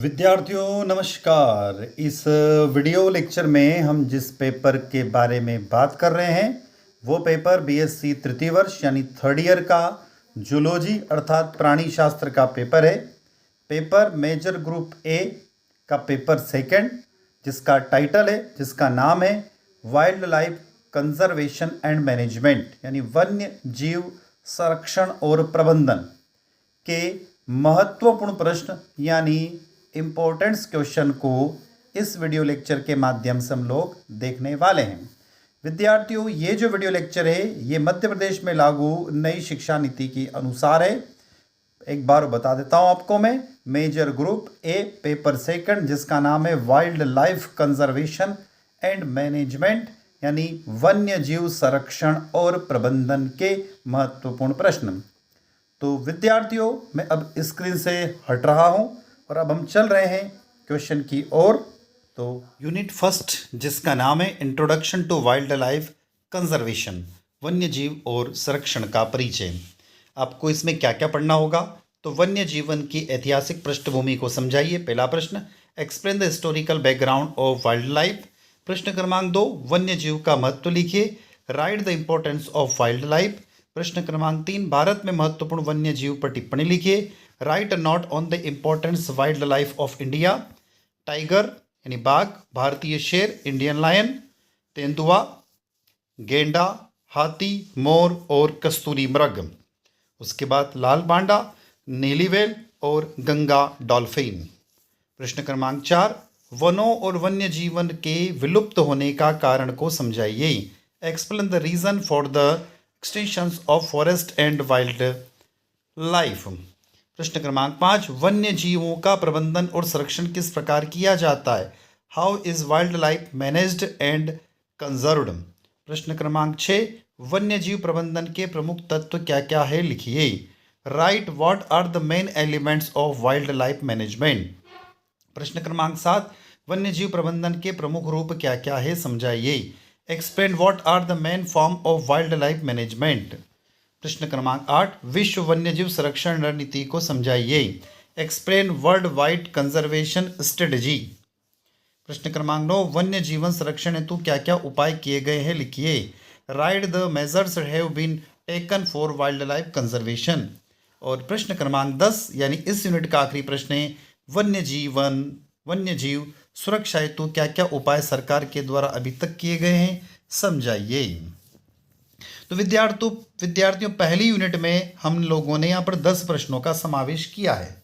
विद्यार्थियों नमस्कार। इस वीडियो लेक्चर में हम जिस पेपर के बारे में बात कर रहे हैं वो पेपर बीएससी तृतीय वर्ष यानी थर्ड ईयर का जूलॉजी अर्थात प्राणी शास्त्र का पेपर है। पेपर मेजर ग्रुप ए का पेपर सेकंड, जिसका नाम है wildlife conservation and management यानी वन्य जीव संरक्षण और प्रबंधन के महत्वपूर्ण प्रश्न यानी इम्पोर्टेंस क्वेश्चन को इस वीडियो लेक्चर के माध्यम से हम लोग देखने वाले हैं। विद्यार्थियों, ये जो वीडियो लेक्चर है ये मध्य प्रदेश में लागू नई शिक्षा नीति के अनुसार है। एक बार बता देता हूँ आपको मैं। Major group A paper second, जिसका नाम है wildlife conservation and management यानी वन्य जीव संरक्षण और प्रबंधन के महत्वपूर्ण प्रश्न। तो विद्यार्थियों, मैं अब स्क्रीन से हट रहा हूं और अब हम चल रहे हैं क्वेश्चन की ओर। तो यूनिट फर्स्ट, जिसका नाम है introduction to wildlife conservation, वन्य जीव और संरक्षण का परिचय। आपको इसमें क्या क्या पढ़ना होगा? तो वन्य जीवन की ऐतिहासिक पृष्ठभूमि को समझाइए, पहला प्रश्न। Explain the historical background of wildlife. प्रश्न क्रमांक 2, वन्य जीव का महत्व लिखिए, write the importance of wildlife. प्रश्न क्रमांक 3, भारत में महत्वपूर्ण वन्य जीव पर टिप्पणी लिखिए, write note on the importance wild life of India. Tiger यानी बाघ, भारतीय शेर इंडियन लायन, तेंदुआ, गेंडा, हाथी, मोर और कस्तूरी मृग। उसके बाद लाल बांडा, नीली व्हेल और गंगा डॉल्फिन। प्रश्न क्रमांक 4, वनों और वन्य जीवन के विलुप्त होने का कारण को समझाइए, explain the reason for the extensions of forest and wildlife. प्रश्न क्रमांक 5, वन्य जीवों का प्रबंधन और संरक्षण किस प्रकार किया जाता है, how is wild life managed and conserved. प्रश्न क्रमांक 6, वन्य जीव प्रबंधन के प्रमुख तत्व क्या क्या है, लिखिए, write what are the main elements of wildlife management. प्रश्न क्रमांक 7, वन्य जीव प्रबंधन के प्रमुख रूप क्या क्या है, समझाइए, explain what are the main form of wildlife management. प्रश्न क्रमांक 8, विश्व वन्यजीव संरक्षण रणनीति को समझाइए, explain world wide conservation strategy. प्रश्न क्रमांक 9, वन्य जीवन संरक्षण हेतु क्या क्या उपाय किए गए हैं, लिखिए, write the measures have been taken for wildlife conservation. और प्रश्न क्रमांक 10 यानी इस यूनिट का आखिरी प्रश्न है, वन्य जीव सुरक्षा हेतु क्या क्या उपाय सरकार के द्वारा अभी तक किए गए हैं, समझाइए। तो विद्यार्थियों पहली यूनिट में हम लोगों ने यहाँ पर 10 प्रश्नों का समावेश किया है।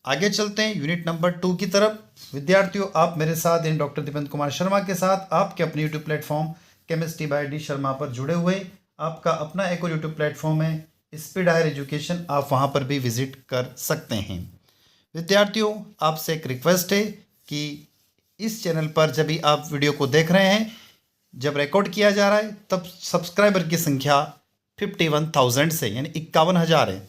आगे चलते हैं यूनिट नंबर 2 की तरफ। विद्यार्थियों, आप मेरे साथ इन डॉक्टर दीपक कुमार शर्मा के साथ आपके अपने YouTube platform chemistry bye D Sharma पर जुड़े हुए। आपका अपना एक और यूट्यूब प्लेटफॉर्म है स्पीड हायर एजुकेशन, आप वहाँ पर भी विजिट कर सकते हैं। विद्यार्थियों, आपसे एक रिक्वेस्ट है कि इस चैनल पर जब भी आप वीडियो को देख रहे हैं, जब रिकॉर्ड किया जा रहा है, तब सब्सक्राइबर की संख्या 51,000 से यानी 51,000 है।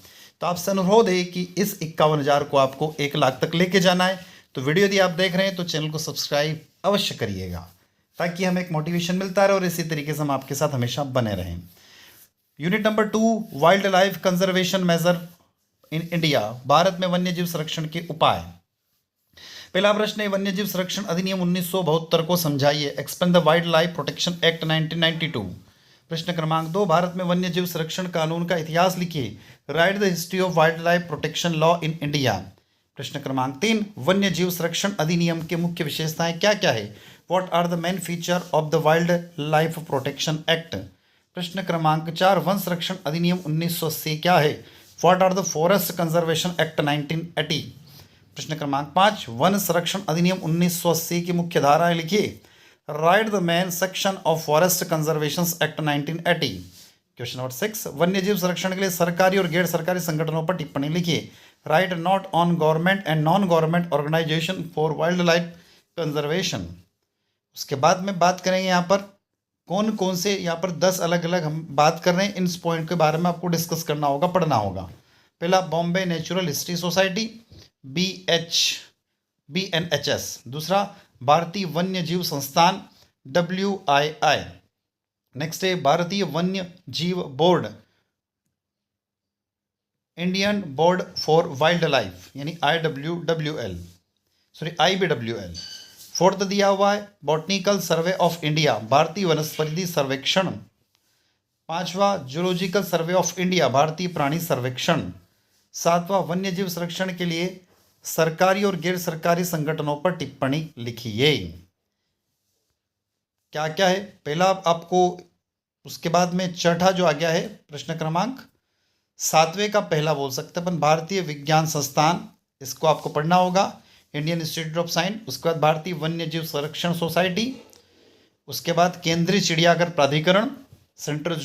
तो आपसे अनुरोध है कि इस 51,000 को आपको 1 लाख तक लेके जाना है। तो वीडियो यदि आप देख रहे हैं तो चैनल को सब्सक्राइब अवश्य करिएगा, ताकि हमें एक मोटिवेशन मिलता रहे और इसी तरीके से हम आपके साथ हमेशा बने रहें। Unit number 2, wildlife conservation measure in India, Bharat में वन्य जीव संरक्षण के उपाय। पहला प्रश्न है, वन्य जीव संरक्षण अधिनियम 1972 को समझाइए, explain the wild life protection act 1992। प्रश्न क्रमांक 2, भारत में वन्य जीव संरक्षण कानून का इतिहास लिखिए, write the history of wild life protection law in India. प्रश्न क्रमांक 3, वन्य जीव संरक्षण अधिनियम के मुख्य विशेषताएं क्या क्या है, what are the main feature of the wild life protection act. प्रश्न क्रमांक 4, वन संरक्षण अधिनियम 1980 क्या है, what are the forest conservation act 1980। प्रश्न क्रमांक 5, वन संरक्षण अधिनियम 1980 की मुख्य धाराएं लिखिए, write the main section of forest conservation act 1980। Question number 6, वन्य जीव संरक्षण के लिए सरकारी और गैर सरकारी संगठनों पर टिप्पणी लिखिए, write note on government and non government organisation for wildlife conservation. उसके बाद में बात करेंगे यहाँ पर कौन कौन से, यहाँ पर 10 अलग अलग हम बात कर रहे हैं। इन पॉइंट के बारे में आपको डिस्कस करना होगा, पढ़ना होगा। पहला, Bombay natural history society BNHS। दूसरा, भारतीय वन्य जीव संस्थान WII। नेक्स्ट है भारतीय वन्य जीव board, Indian board for wild life यानी IWWL। IBWL। फोर्थ दिया हुआ है बॉटनिकल सर्वे ऑफ इंडिया, भारतीय वनस्पति सर्वेक्षण। पांचवा जूलॉजिकल सर्वे ऑफ इंडिया, भारतीय प्राणी सर्वेक्षण। सातवां वन्य जीव संरक्षण के लिए सरकारी और गैर सरकारी संगठनों पर टिप्पणी लिखिए। क्या क्या है पहला आपको, उसके बाद में चौथा जो आ गया है प्रश्न क्रमांक 7वें का पहला बोल सकते हैं अपन, भारतीय विज्ञान संस्थान, इसको आपको पढ़ना होगा, इंडियन इंस्टीट्यूट ऑफ साइंस। उसके बाद भारतीय वन्य जीव संरक्षण सोसाइटी, उसके बाद केंद्रीय चिड़ियाघर प्राधिकरण, सेंट्रल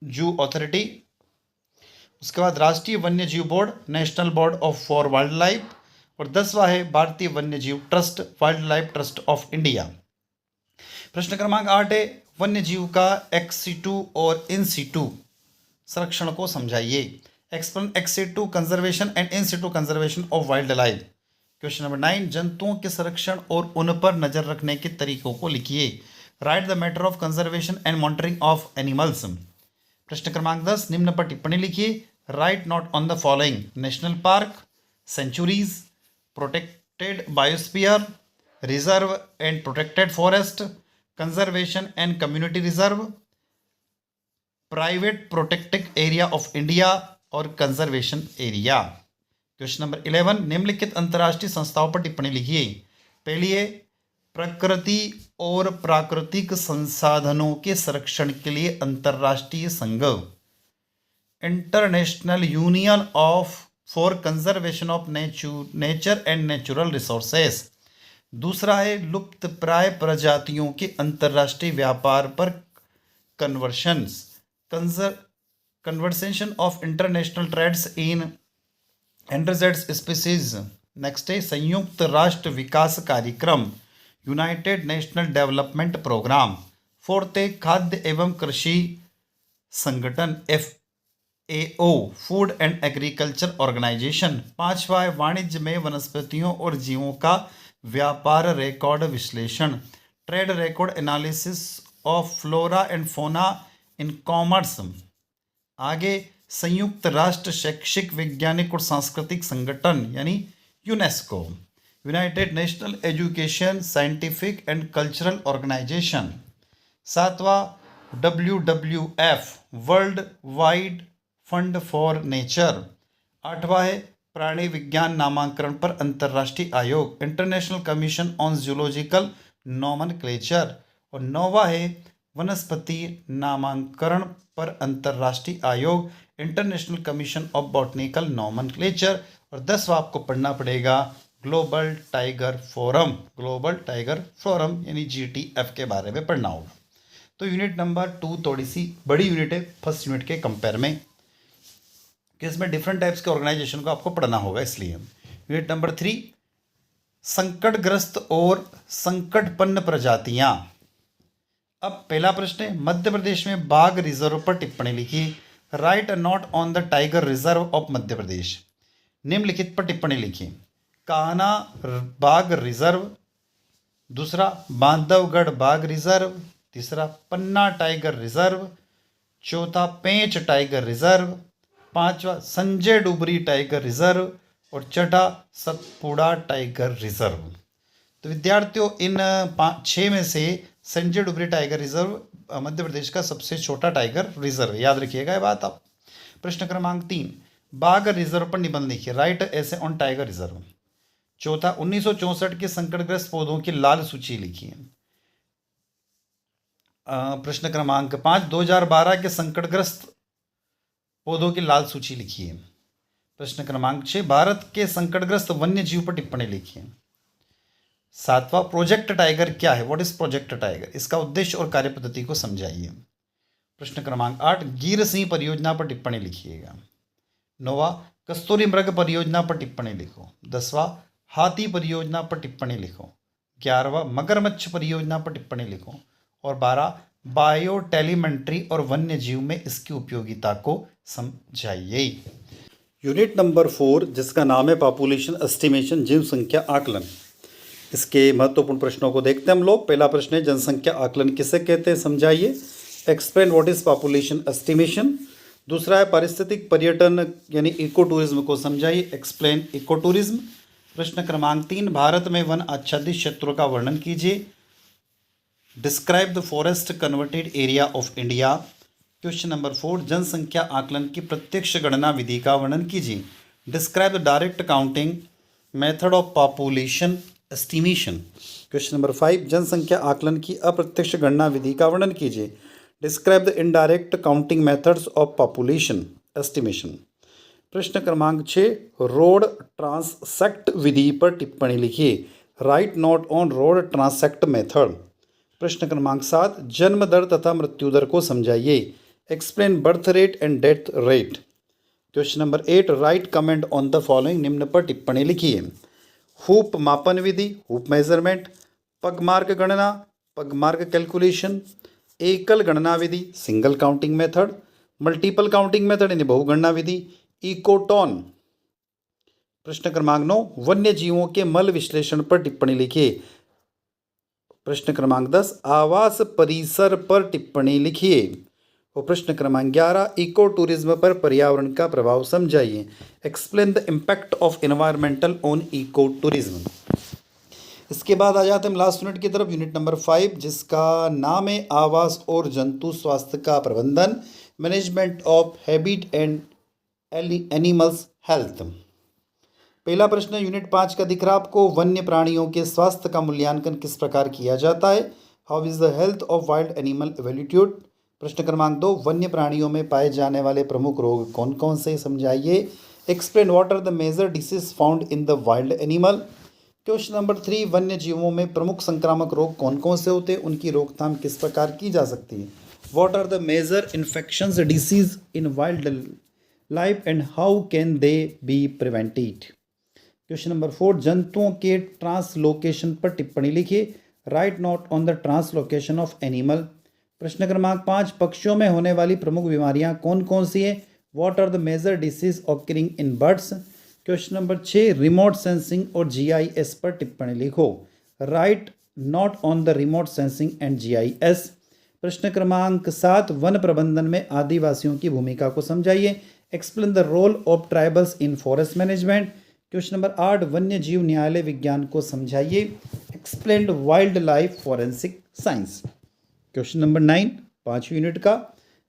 जू अथॉरिटी। उसके बाद राष्ट्रीय वन्य जीव board, national board of for wild life. और 10वां है भारतीय वन्य जीव trust, wild life trust of India. प्रश्न क्रमांक 8 है वन्य जीव का एक्स सीटू और इन सीटू संरक्षण को समझाइए। Explain ex situ conservation and in situ conservation of wildlife. Question number 9 जंतुओं के संरक्षण और उन पर नजर रखने के तरीकों को लिखिए। Write the matter of conservation and monitoring of animals. प्रश्न क्रमांक 10 निम्न पर टिप्पणी लिखिए। Write note on the following: national park, sanctuaries, protected biosphere, reserve and protected forest, conservation and community reserve, private protected area of India और conservation area. Question number 11 निम्नलिखित अंतर्राष्ट्रीय संस्थाओं पर टिप्पणी लिखिए। पहली है प्रकृति और प्राकृतिक संसाधनों के संरक्षण के लिए अंतर्राष्ट्रीय संघ, international union of for conservation of nature and natural resources. दूसरा है लुप्त प्राय प्रजातियों के अंतर्राष्ट्रीय व्यापार पर conversation of international trades in endangered species. Next है संयुक्त राष्ट्र विकास कार्यक्रम, united national development programme. Fourth है खाद्य एवं कृषि संगठन FAO, food and agriculture organisation. पांचवा है वाणिज्य में वनस्पतियों और जीवों का व्यापार रिकॉर्ड विश्लेषण, trade record analysis of flora and fauna in commerce. आगे संयुक्त राष्ट्र शैक्षिक वैज्ञानिक और सांस्कृतिक संगठन यानी UNESCO, United National Education Scientific and Cultural Organisation. सातवां WWF, World Wide Fund for Nature. आठवां है प्राणी विज्ञान नामांकन पर अंतर्राष्ट्रीय आयोग, International Commission on Zoological Nomenclature. और 9वां है वनस्पति नामांकन पर अंतर्राष्ट्रीय आयोग, International Commission of Botanical Nomenclature. और 10वां आपको पढ़ना पड़ेगा Global Tiger Forum, Global Tiger Forum यानी GTF के बारे में पढ़ना होगा। तो यूनिट नंबर 2 थोड़ी सी बड़ी यूनिट है फर्स्ट यूनिट के कंपेयर में, कि इसमें डिफरेंट टाइप्स के ऑर्गेनाइजेशन को आपको पढ़ना होगा। इसलिए यूनिट नंबर 3 संकटग्रस्त और संकटपन्न प्रजातियां। अब पहला प्रश्न है मध्य प्रदेश में बाघ रिजर्व पर टिप्पणी लिखिए। Write a note on the tiger reserve of Madhya Pradesh. निम्नलिखित पर टिप्पणी लिखिए। कान्हा बाघ रिजर्व, दूसरा बांधवगढ़ बाघ रिजर्व, तीसरा पन्ना टाइगर रिजर्व, चौथा पेंच टाइगर रिजर्व, पांचवा संजय डुबरी टाइगर रिजर्व और छठा सतपुड़ा टाइगर रिजर्व। तो विद्यार्थियों इन 6 में से संजय डुबरी टाइगर रिजर्व मध्य प्रदेश का सबसे छोटा टाइगर रिजर्व है, याद रखिएगा ये बात आप। प्रश्न क्रमांक 3 बाघ रिजर्व पर निबंध लिखिए। राइट ऐसे ऑन टाइगर रिजर्व। चौथा 1964 के संकटग्रस्त पौधों की लाल सूची लिखिए। प्रश्न क्रमांक 5 2012 के संकटग्रस्त पौधों की लाल सूची लिखिए। प्रश्न क्रमांक 6 भारत के संकटग्रस्त वन्य जीव पर टिप्पणी लिखिए। 7वां प्रोजेक्ट टाइगर क्या है, व्हाट इज प्रोजेक्ट टाइगर, इसका उद्देश्य और कार्यपद्धति को समझाइए। प्रश्न क्रमांक 8 गिर सिंह परियोजना पर टिप्पणी लिखिएगा। 9वां कस्तूरी मृग परियोजना पर टिप्पणी लिखो। 10वां हाथी परियोजना पर टिप्पणी लिखो। 11वां मगरमच्छ परियोजना पर टिप्पणी लिखो। और 12 बायो टेलीमेंट्री और वन्य जीव में इसकी उपयोगिता को समझाइए। यूनिट नंबर 4 जिसका नाम है पॉपुलेशन एस्टिमेशन, जीव संख्या आकलन। इसके महत्वपूर्ण प्रश्नों को देखते हैं हम लोग। पहला प्रश्न है जनसंख्या आकलन किसे कहते हैं, समझाइए। Explain what is population estimation. दूसरा है पारिस्थितिक पर्यटन यानी इको टूरिज्म को समझाइए। Explain ecotourism. प्रश्न क्रमांक 3, भारत में वन आच्छादित क्षेत्रों का वर्णन कीजिए। Describe the forest converted area of India. Question number 4, जनसंख्या आकलन की प्रत्यक्ष गणना विधि का वर्णन कीजिए। Describe the direct counting method of population estimation. Question number 5, जनसंख्या आकलन की अप्रत्यक्ष गणना विधि का वर्णन कीजिए। Describe the indirect counting methods of population estimation. प्रश्न क्रमांक 6, रोड ट्रांससेक्ट विधि पर टिप्पणी लिखिए। Write note on road transect method. प्रश्न क्रमांक 7, जन्म दर तथा मृत्यु दर को समझाइए। Explain birth rate and death rate. Question number 8, write comment on the following. निम्न पर टिप्पणी लिखिए। हुप मापन विधि, हुप मेजरमेंट, पगमार्क गणना, पगमार्क कैलकुलेशन, एकल गणना विधि, single counting method, multiple counting method यानी बहुगणना विधि, इकोटोन। प्रश्न क्रमांक 9, वन्य जीवों के मल विश्लेषण पर टिप्पणी लिखिए। प्रश्न क्रमांक 10, आवास परिसर पर टिप्पणी लिखिए। और प्रश्न क्रमांक 11, इको टूरिज्म पर पर्यावरण का प्रभाव समझाइए। Explain the impact of environmental on ecotourism. इसके बाद आ जाते हैं लास्ट यूनिट की तरफ, यूनिट नंबर 5, जिसका नाम है आवास और जंतु स्वास्थ्य का प्रबंधन, management of habit and animals health. पहला प्रश्न यूनिट 5 का दिख रहा आपको, वन्य प्राणियों के स्वास्थ्य का मूल्यांकन किस प्रकार किया जाता है। How is the health of wild animal evaluated. प्रश्न क्रमांक 2, वन्य प्राणियों में पाए जाने वाले प्रमुख रोग कौन कौन से समझाइए। Explain what are the major disease found in the wild animal. Question number 3, वन्य जीवों में प्रमुख संक्रामक रोग कौन कौन से होते हैं, उनकी रोकथाम किस प्रकार की जा सकती है। What are the major infections disease in wild life and how can they be prevented. Question number 4, जंतुओं के ट्रांसलोकेशन पर टिप्पणी लिखिए। Write note on the translocation of animal. प्रश्न क्रमांक 5, पक्षियों में होने वाली प्रमुख बीमारियां कौन कौन सी है। What are the major disease occurring in birds. Question number 6, remote sensing और GIS पर टिप्पणी लिखो। Write note on the remote sensing and GIS। प्रश्न क्रमांक 7, वन प्रबंधन में आदिवासियों की भूमिका को समझाइए। Explain the role of tribals in forest management. Question number 8, वन्य जीव न्यायालय विज्ञान को समझाइए। Explain wild life forensic science. Question number 9, 5 unit का,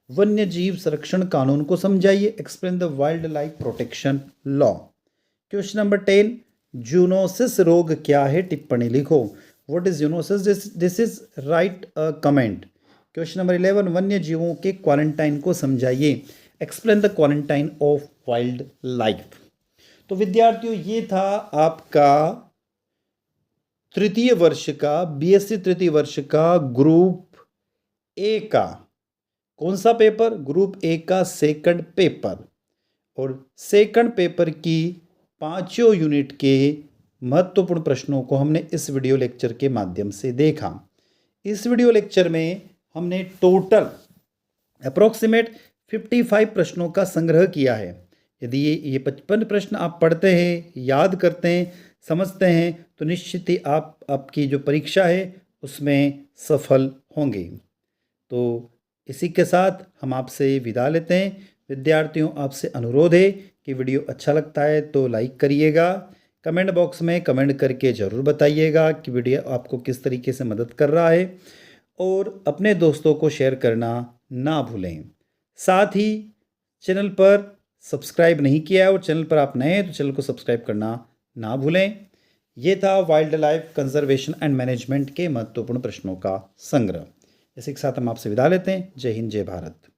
वन्य जीव संरक्षण कानून को समझाइए। Explain the wild life protection law. Question number 10, zoonosis रोग क्या है, टिप्पणी लिखो। What is zoonosis, this is write a comment. Question number 11, वन्य जीवों के क्वारंटाइन को समझाइए। Explain the quarantine of wild life. तो विद्यार्थियों, ये था आपका तृतीय वर्ष का BSc तृतीय वर्ष का ग्रुप A का कौन सा पेपर, ग्रुप A का सेकंड पेपर। और सेकंड पेपर की 5 यूनिट के महत्वपूर्ण प्रश्नों को हमने इस वीडियो लेक्चर के माध्यम से देखा। इस वीडियो लेक्चर में हमने टोटल अप्रोक्सीमेट 55 प्रश्नों का संग्रह किया है। यदि ये 55 प्रश्न आप पढ़ते हैं, याद करते हैं, समझते हैं, तो निश्चित ही आपकी जो परीक्षा है उसमें सफल होंगे। तो इसी के साथ हम आपसे विदा लेते हैं। विद्यार्थियों, आपसे अनुरोध है कि वीडियो अच्छा लगता है तो लाइक करिएगा। कमेंट बॉक्स में कमेंट करके ज़रूर बताइएगा कि वीडियो आपको किस तरीके से मदद कर रहा है, और अपने दोस्तों को शेयर करना ना भूलें। साथ ही चैनल पर सब्सक्राइब नहीं किया है और चैनल पर आप नए हैं तो चैनल को सब्सक्राइब करना ना भूलें। ये था wild life conservation and management के महत्वपूर्ण प्रश्नों का संग्रह। इसी के साथ हम आपसे विदा लेते हैं। जय हिंद, जय भारत।